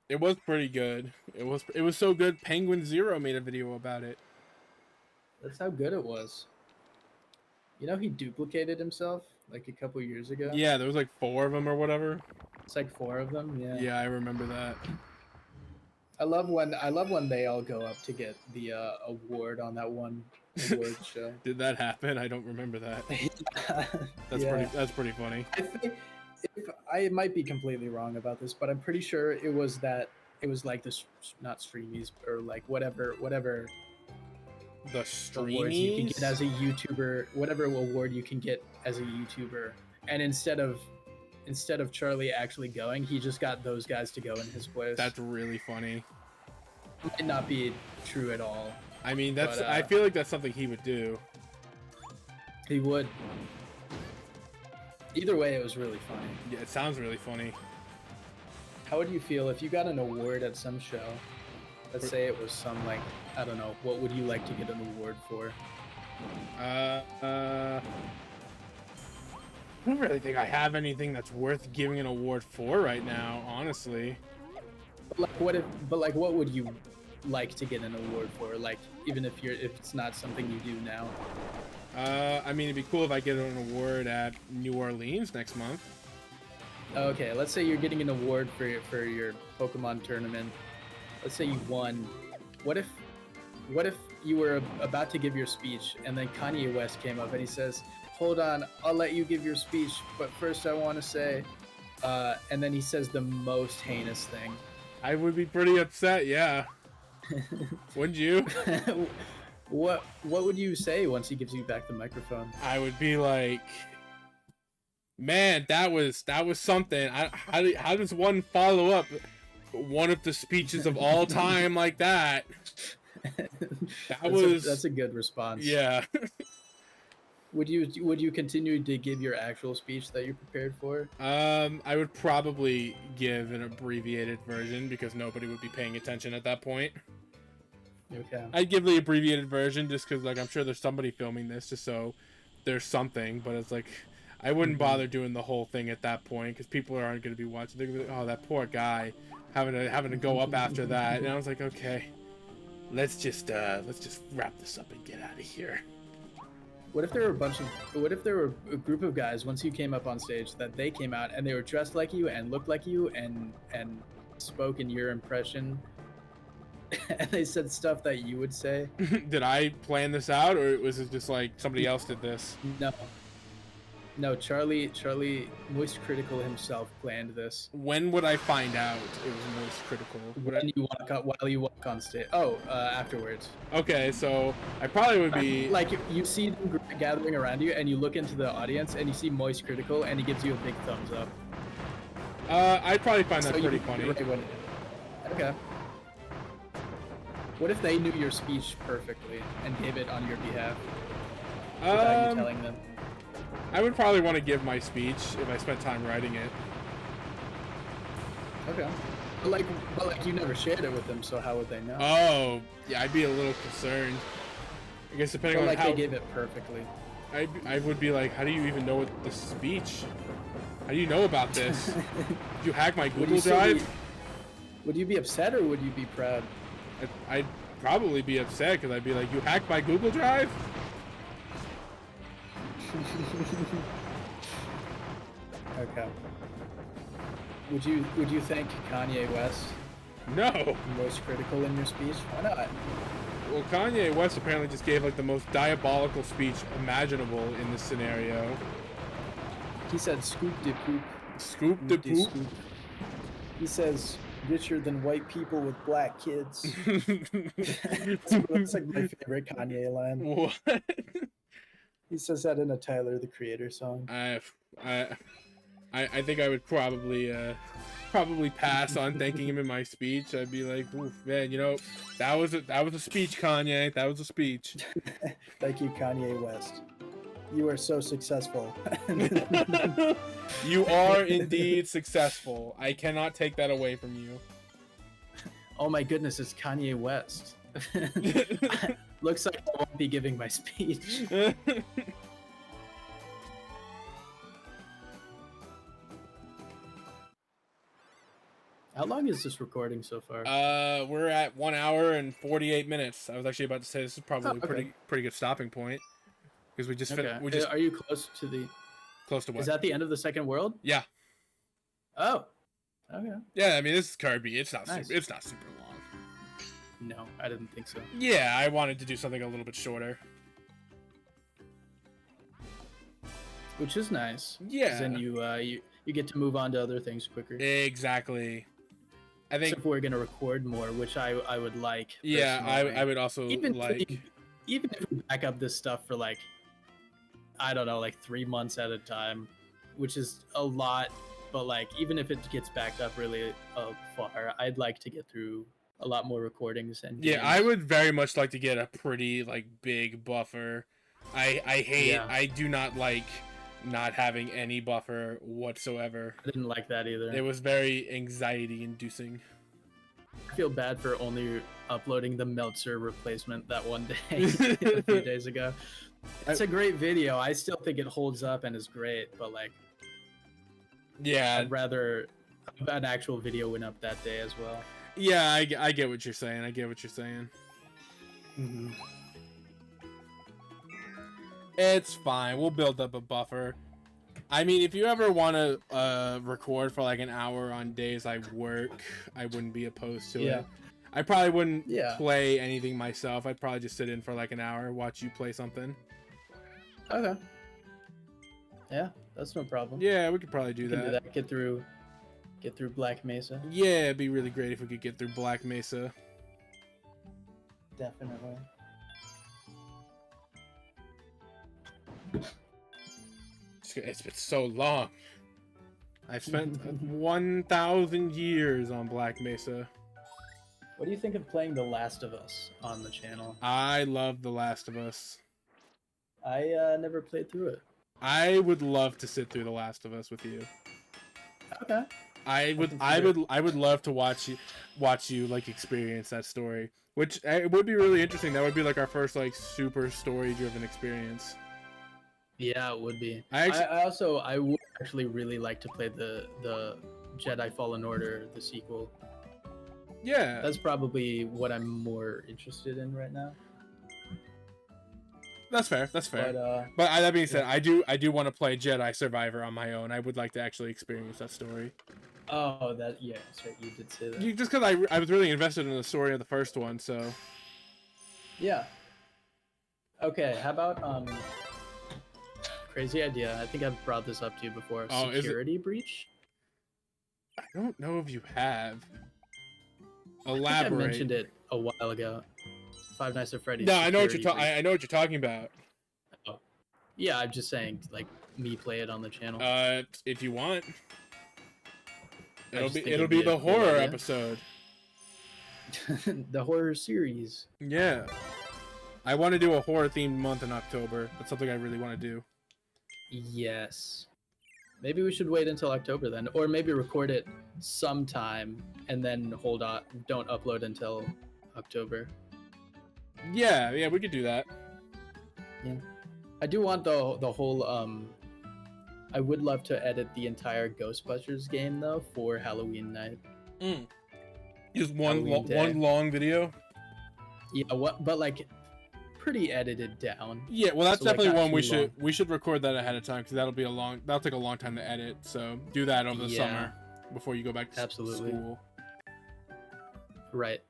It was pretty good. It was so good. Penguin Zero made a video about it. That's how good it was. You know, he duplicated himself like a couple years ago. Yeah, there was like 4 of them or whatever. It's like 4 of them. Yeah. Yeah, I remember that. I love when they all go up to get the award on that one award show. Did that happen? I don't remember that. Yeah. That's pretty funny. I think if I might be completely wrong about this, but I'm pretty sure it was like this, not streamies or like whatever The awards you can get streamies? as a YouTuber, whatever award you can get as a YouTuber, and instead of Charlie actually going, he just got those guys to go in his place. That's really funny. Might not be true at all. I mean, that's But, I feel like that's something he would do. He would. Either way, it was really funny. Yeah, it sounds really funny. How would you feel if you got an award at some show? Let's say it was some, like, I don't know, what would you like to get an award for? I don't really think I have anything that's worth giving an award for right now, honestly. But what would you like to get an award for? Like, even if it's not something you do now. I mean, it'd be cool if I get an award at New Orleans next month. Okay, let's say you're getting an award for your Pokemon tournament. Let's say you won. What if you were about to give your speech and then Kanye West came up and he says, "Hold on, I'll let you give your speech, but first I want to say," and then he says the most heinous thing. I would be pretty upset, yeah. Wouldn't you? What would you say once he gives you back the microphone? I would be like, man, that was something. How does one follow up one of the speeches of all time like that? That's a good response. Yeah. Would you continue to give your actual speech that you prepared for? I would probably give an abbreviated version because nobody would be paying attention at that point. Okay. I'd give the abbreviated version just because, like, I'm sure there's somebody filming this just so there's something, but it's like I wouldn't bother doing the whole thing at that point because people aren't going to be watching. They're going to be like, oh, that poor guy having to go up after that. And I was like, okay, let's just wrap this up and get out of here. What if there were a group of guys once you came up on stage that they came out and they were dressed like you and looked like you and spoke in your impression and they said stuff that you would say? Did I plan this out or was it just like somebody else did this? No, Charlie Moistcritikal himself planned this. When would I find out it was Moistcritikal? While you walk on stage. Oh, afterwards. Okay, so I probably would be like you see them gathering around you, and you look into the audience, and you see Moistcritikal, and he gives you a big thumbs up. I'd probably find that pretty funny. Okay. What if they knew your speech perfectly and gave it on your behalf without you telling them? I would probably want to give my speech if I spent time writing it. Okay. But you never shared it with them, so how would they know? Oh, yeah, I'd be a little concerned. I guess depending on how they gave it perfectly. I would be like, how do you even know what the speech? How do you know about this? Did you hack my Google Drive? Would you be upset or would you be proud? I'd probably be upset because I'd be like, you hacked my Google Drive? Okay. Would you thank Kanye West? No. Moistcritikal in your speech? Why not? Well, Kanye West apparently just gave like the most diabolical speech imaginable in this scenario. He said, "Scoop de poop." Scoop de poop. Scoop. He says, "Richer than white people with black kids." That's like my favorite Kanye line. What? He says that in a Tyler the Creator song. I think I would probably pass on thanking him in my speech. I'd be like, oof, man, you know, that was a speech, Kanye. That was a speech. Thank you, Kanye West. You are so successful. You are indeed successful. I cannot take that away from you. Oh my goodness, it's Kanye West. Looks like I won't be giving my speech. How long is this recording so far? We're at 1 hour and 48 minutes. I was actually about to say this is probably okay. pretty good stopping point because we just Are you close to the? close to what? Is that the end of the second world? Yeah. Oh. Okay. Yeah, I mean this is Kirby. It's not Nice. it's not super long. No, I didn't think so. Yeah, I wanted to do something a little bit shorter. Which is nice. Yeah. 'Cause then you get to move on to other things quicker. Exactly. I think Except for we're gonna record more, which I would like. yeah, personally. I would also even like. even if we back up this stuff for like, I don't know, like 3 months at a time, which is a lot. But like, even if it gets backed up really far, I'd like to get through a lot more recordings and Yeah, games. I would very much like to get a pretty like big buffer. I hate Yeah. I do not like not having any buffer whatsoever. I didn't like that either. It was very anxiety inducing. I feel bad for only uploading the Meltzer replacement that one day a few days ago. It's a great video. I still think it holds up and is great, but like, Yeah, I'd rather an actual video went up that day as well. yeah, I get what you're saying. I get what you're saying. Mm-hmm. It's fine. We'll build up a buffer. I mean, if you ever want to record for like an hour on days I work, I wouldn't be opposed to Yeah. it. I probably wouldn't Yeah. play anything myself. I'd probably just sit in for like an hour, watch you play something. Okay. Yeah, that's no problem. Yeah, we could probably do We can that. Get through Black Mesa. Yeah, it'd be really great if we could get through Black Mesa. Definitely. It's been so long. I've spent 1,000 years on Black Mesa. What do you think of playing The Last of Us on the channel? I love The Last of Us. I never played through it. I would love to sit through The Last of Us with you. Okay. I would love to watch you like experience that story, which it would be really interesting. That would be like our first like super story driven experience. Yeah, it would be. I would actually really like to play the Jedi Fallen Order, the sequel. Yeah, That's probably what I'm more interested in right now. that's fair. That's fair. But But that being said, yeah. I do want to play Jedi Survivor on my own. I would like to actually experience that story. oh, that's right. You did say that. Just because I was really invested in the story of the first one, so. Yeah. Okay. How about crazy idea? I think I've brought this up to you before. Oh, is it? Security breach. I don't know if you have. I think Elaborate. I mentioned it a while ago. Five Nights at Freddy's. No, I know what you're security I know what you're talking about. breach. Oh. Yeah, I'm just saying, like, me play it on the channel. If you want, it'll just think be it'd be the a good horror idea. episode. The horror series. Yeah, I want to do a horror themed month in October. That's something I really want to do. Yes. Maybe we should wait until October then, or maybe record it sometime and then hold on. Don't upload until October. Yeah, we could do that. I do want the whole. I would love to edit the entire Ghostbusters game though for Halloween night. Just Halloween day. one long video. Yeah, but like pretty edited down. Yeah, well, that's So, like, definitely not one we too should record that ahead of time because that'll take a long time to edit. So do that over the Yeah. summer before you go back to Absolutely. school. Right.